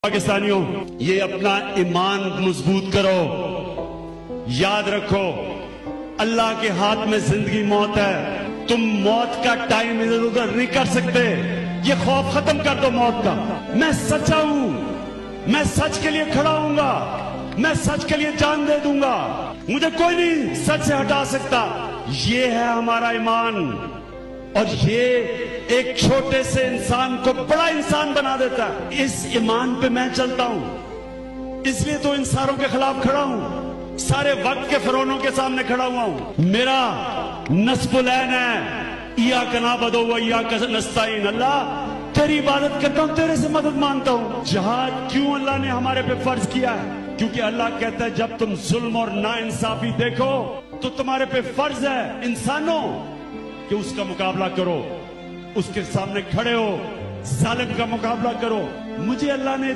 پاکستانیوں، یہ اپنا ایمان مضبوط کرو، یاد رکھو اللہ کے ہاتھ میں زندگی موت ہے، تم موت کا ٹائم ادھر ادھر نہیں کر سکتے، یہ خوف ختم کر دو موت کا۔ میں سچا ہوں، میں سچ کے لیے کھڑا ہوں گا، میں سچ کے لیے جان دے دوں گا، مجھے کوئی نہیں سچ سے ہٹا سکتا۔ یہ ہے ہمارا ایمان، اور یہ ایک چھوٹے سے انسان کو بڑا انسان بنا دیتا ہے۔ اس ایمان پہ میں چلتا ہوں، اس لیے تو ان ساروں کے خلاف کھڑا ہوں، سارے وقت کے فرعونوں کے سامنے کھڑا ہوا ہوں۔ میرا نصب العین ہے، ایاک نعبد و ایاک نستعین، اللہ تیری عبادت کرتا ہوں، تیرے سے مدد مانگتا ہوں۔ جہاد کیوں اللہ نے ہمارے پہ فرض کیا ہے؟ کیونکہ اللہ کہتا ہے جب تم ظلم اور ناانصافی دیکھو تو تمہارے پہ فرض ہے انسانوں کہ اس کا مقابلہ کرو، اس کے سامنے کھڑے ہو، ظالم کا مقابلہ کرو۔ مجھے اللہ نے